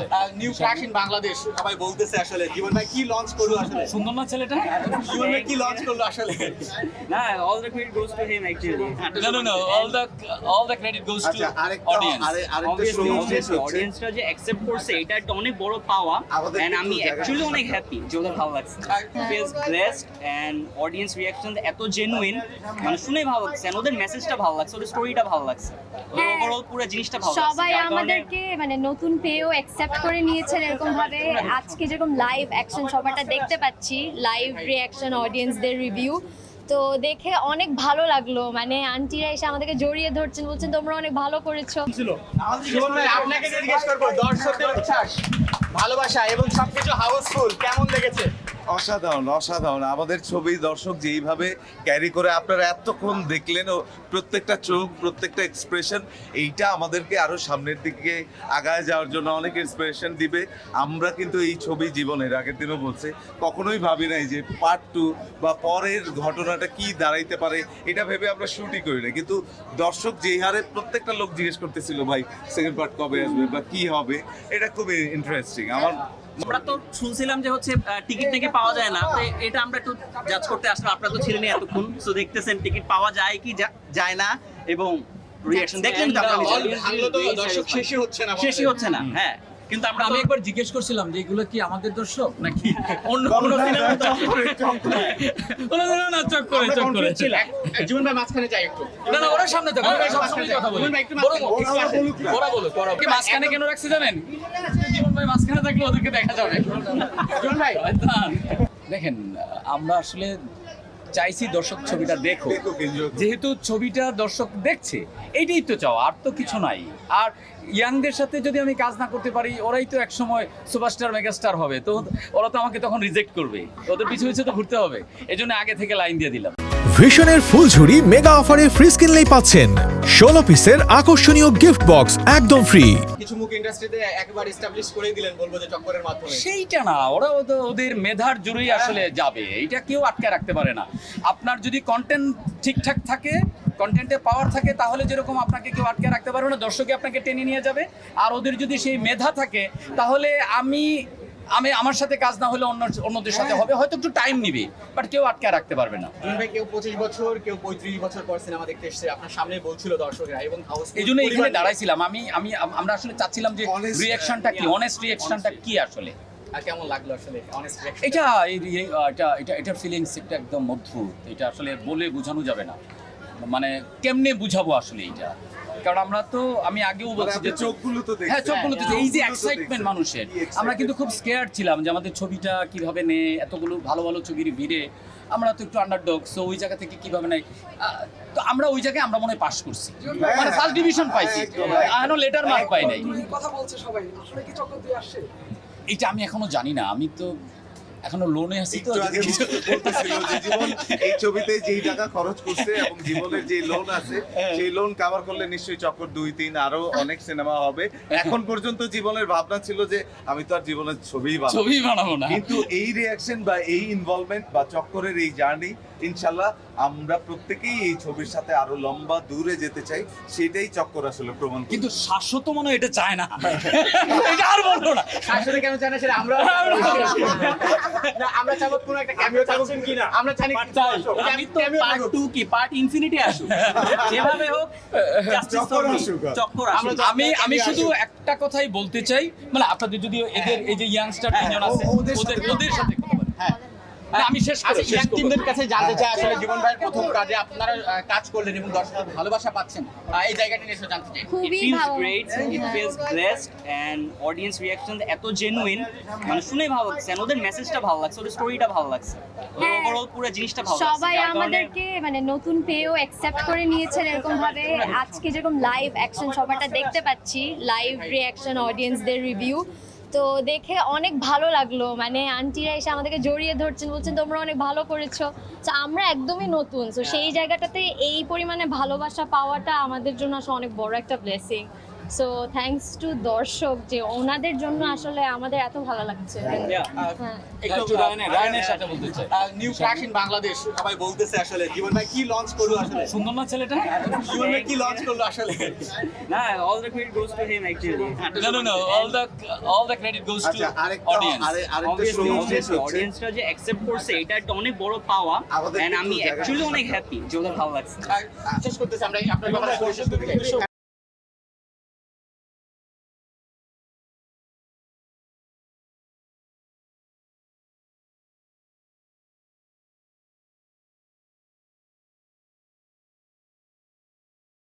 আছে। New crush in Bangladesh সবাই বলতেছে আসলে জীবন ভাই কি লঞ্চ করলো আসলে সুন্দর না ছেলেটা? জীবন ভাই কি লঞ্চ করলো আসলে Nah, all the credit goes to him actually. No. All the credit goes to আচ্ছা আরেকটা audience. আরেকটা শো Obviously, audience-টা যে accept করছে এটা একটা অনেক বড় পাওয়া আমাদের and আমি কিন্তু actually অনেক happy যে ওদের ভালো লাগছে। Feels blessed and audience reaction এত genuine মানে শুনেই ভালো লাগছে and ওদের মেসেজটা ভালো লাগছে, ওদের স্টোরিটা ভালো লাগছে। হ্যাঁ। ওভারঅল পুরো জিনিসটা ভালো লাগছে। সবাই যার কারণে- আমাদেরকে মানে নতুন পেয়েও অ্যাকসেপ্ট করে নিয়েছেন এরকম ভাবে। আজকে যেরকম লাইভ অ্যাকশন সবারটা দেখতে পাচ্ছি, লাইভ রিয়াকশন অডিয়েন্সদের রিভিউ, তো দেখে অনেক ভালো লাগলো। মানে আন্টিরা এসে আমাদেরকে জড়িয়ে ধরছেন, বলছেন তোমরা অনেক ভালো করেছো। জীবন ভাই আপনাকে জিজ্ঞেস করবো দর্শকদের উচ্ছ্বাস ভালোবাসা এবং সবকিছু হাউসফুল কেমন লেগেছে? অসাধারণ আমাদের ছবি দর্শক যেইভাবে ক্যারি করে আপনারা এতক্ষণ দেখলেন ও প্রত্যেকটা চোখ প্রত্যেকটা এক্সপ্রেশন এইটা আমাদেরকে আরো সামনের দিকে আগায় যাওয়ার জন্য অনেক ইন্সপিরেশন দিবে। আমরা কিন্তু এই ছবি জীবনের আগের দিনও বলছে কখনোই ভাবি নাই যে পার্ট 2 বা পরের ঘটনাটা কি দাঁড়াইতে পারে এটা ভেবে আমরা শুটই করি না, কিন্তু দর্শক যেই হারে প্রত্যেকটা লোক জিজ্ঞেস করতেছিল ভাই সেকেন্ড পার্ট কবে আসবে বা কি হবে, এটা খুবই ইন্টারেস্টিং। আমার আমরা তো শুনছিলাম যে হচ্ছে টিকিট নাকি পাওয়া যায় না, তো এটা আমরা একটু জাজ করতে আসলাম। আপনারা তো ছিলেন এতক্ষণ, তো দেখতেছেন টিকিট পাওয়া যায় কি যায় না এবং রিঅ্যাকশন দেখলেন তো আপনারা। বল ভাঙলো তো দর্শক শেষই হচ্ছে না শেষই হচ্ছে না। হ্যাঁ, কিন্তু আমরা আমি একবার জিজ্ঞেস করছিলাম যে এগুলো কি আমাদের দর্শক নাকি অন্য কোনো সিনেমার দর্শক? না চক করে জীবন ভাই মাঝখানে যাই একটু না ওরা সামনে থাকো, আমরা সবসময় কথা বলি। জীবন ভাই একটু বরং মাঝখানে ওরা বলুক। কি মাঝখানে কেন রাখছি জানেন? জীবন ভাই মাঝখানে থাকলে ওদেরকে দেখা যাবে। জীবন ভাই দেখেন, আমরা আসলে চাইছি দর্শক ছবিটা দেখো, দেখুক, enjoy করুক। যেহেতু ছবিটা দর্শক দেখছে এইটাই তো চাও, আর তো কিছু নাই। আর ইয়াংদের সাথে যদি আমি কাজ না করতে পারি, ওরাই তো একসময় সুপারস্টার মেগাস্টার হবে, তো ওরা তো আমাকে তখন রিজেক্ট করবে, ওদের পিছু পিছু তো ঘুরতে হবে। এজন্য আগে থেকে লাইন দিয়ে দিলাম। ভিশনের ফুলঝুরি মেগা অফারে ফ্রিজ কিনলেই পাচ্ছেন 16 পিসের আকর্ষণীয় গিফট বক্স একদম ফ্রি। কিছু মুখ ইন্ডাস্ট্রিতে একবার এস্টাবলিশ করে দিলেন বলবো যে চক্করের মাধ্যমে। সেইটা না, ওরা ওদের মেধার জোরেই আসলে যাবে, এটা কেউ আটকে রাখতে পারে না। আপনার যদি কন্টেন্ট ঠিকঠাক থাকে, কন্টেন্টে পাওয়ার থাকে, তাহলে যেরকম আপনাকে কেউ আটকে রাখতে পারবে না, দর্শকে আপনাকে টেনে নিয়ে যাবে। আর ওদের যদি সেই মেধা থাকে, তাহলে আমি আমার সাথে কাজ না হলে অন্যদের সাথে হবে, হয়তো একটু টাইম নিবে, বাট কেউ আটকে রাখতে পারবে না। জীবন ভাই কেউ 25 বছর কেউ 35 বছর পর সিনেমা দেখতে এসেছে, আপনার সামনে বলছিল দর্শকরা এবং এই জন্য এখানে দাঁড়াইছিলাম। আমরা আসলে চাচ্ছিলাম যে Honest, রিয়াকশনটা কি, অনেস্ট রিয়াকশনটা কি আসলে। আর কেমন লাগলো আসলে অনেস্ট রিঅ্যাকশন? এটার ফিলিংস একটা একদম অদ্ভুত, এটা আসলে বলে বোঝানো যাবে না। মানে কেমনে বুঝাবো আসলে এইটা, কারণ আমরা তো আমি আগেও বলছি যে চোখগুলো তো দেখছেন। হ্যাঁ, চোখগুলোতে এই যে চোখগুলো তো এক্সাইটমেন্ট দেখছেন। মানুষের, কি excited। আমরা কিন্তু খুব স্কেয়ার্ড ছিলাম যে আমাদের ছবিটা কিভাবে নেয়, এতগুলো ভালো ভালো ছবির ভিড়ে আমরা তো একটু আন্ডারডগ, সো ওই জায়গা থেকে কিভাবে নেয়। তো আমরা ওই জায়গায় আমরা মনে হয় পাস করছি, মানে ফার্স্ট ডিভিশন পাইছি, এখনো লেটার মার্ক পাই নাই। কথা বলছে সবাই, আসলে কি চক্কর দিয়ে আসছে? এইটা আমি এখনো জানি না, আমি তো এখনো লোনে আছি তো। একটু আগে বলতেছিল যে জীবন এই ছবিতে যেই টাকা খরচ করছে এবং জীবনের যে লোন আছে সেই লোন কভার করলে নিশ্চয়ই চক্কর 2-3 আরো অনেক সিনেমা হবে। এখন পর্যন্ত জীবনের ভাবনা ছিল যে আমি তো আর জীবনের ছবিই বানাবো, ছবি বানাবো না, কিন্তু এই রিঅ্যাকশন বা এই ইনভলভমেন্ট বা চক্করের এই জার্নি ইনশাল্লাহ আমরা প্রত্যেকেই এই ছবির সাথে আরো লম্বা দূরে যেতে চাই, সেটাই চক্কর আসলে প্রমাণ করে। কিন্তু শাশ্বত মনে হয় এটা চায় না। এটা আর বলবো না। আসলে কেন জানেন সেটা আমরা না আমরা চাবো কোন একটা ক্যামিও চাচ্ছেন কিনা, আমরা জানি আমি তো পার্ট 2 কি পার্ট ইনফিনিটি আসুক, যেভাবে হোক জাস্টিস চক্কর আসুক। চক্কর আসুক। আমি শুধু একটা কথাই বলতে চাই, মানে আপনাদের যদি এদের এই যে ইয়াংস্টার তিনজন আছে ওদের সাথে কথা বলেন। হ্যাঁ মানে আমি শেষ আচ্ছা, করি ইয়াং টিমদের কাছে জানতে চাই আসলে জীবন ভাইয়ের প্রথম কাজে আপনারা কাজ করলেন এবং দর্শকের ভালোবাসা পাচ্ছেন, এই জায়গাটা নিয়ে জানতে চাই। It খুবই feels ভালো great, it feels blessed and audience reaction এত genuine মানে শুনেই ভালো লাগছে and ওদের মেসেজটা ভালো লাগছে, ওদের স্টোরিটা ভালো লাগছে, হ্যাঁ। ওভারঅল পুরো জিনিসটা ভালো লাগছে। সবাই যার কারণে- আমাদেরকে মানে নতুন পেয়েও অ্যাকসেপ্ট করে নিয়েছেন এরকম ভাবে। আজকে যেরকম লাইভ অ্যাকশন সবারটা দেখতে পাচ্ছি, লাইভ রিয়াকশন অডিয়েন্সদের রিভিউ, তো দেখে অনেক ভালো লাগলো। মানে আন্টিরা এসে আমাদেরকে জড়িয়ে ধরছেন, বলছেন তোমরা অনেক ভালো করেছো। তো আমরা একদমই নতুন, তো সেই জায়গাটাতে এই পরিমাণে ভালোবাসা পাওয়াটা আমাদের জন্য আসলে অনেক বড় একটা ব্লেসিং। সো থ্যাঙ্কস টু দর্শক যে ওনাদের জন্য আসলে আমাদের এত ভালো লাগছে হ্যাঁ একটু রায়নের সাথে বলতে চাই নিউ ক্রাশ ইন বাংলাদেশ সবাই বলতেছে আসলে জীবন ভাই কি লঞ্চ করলো আসলে সুন্দর না ছেলেটা জীবন ভাই কি লঞ্চ করলো আসলে না all the credit goes to him actually no all the credit goes to আচ্ছা আরেকটা audience আরেকটা show শেষ হচ্ছে। অডিয়েন্সরা যে অ্যাকসেপ্ট করছে এটা একটা অনেক বড় পাওয়া আমাদের এন্ড আমি কিন্তু জায়গা- অ্যাকচুয়ালি অনেক হ্যাপি যে ওদের ভালো লাগছে শেষ করতেছি আমরা আপনার ব্যাপারে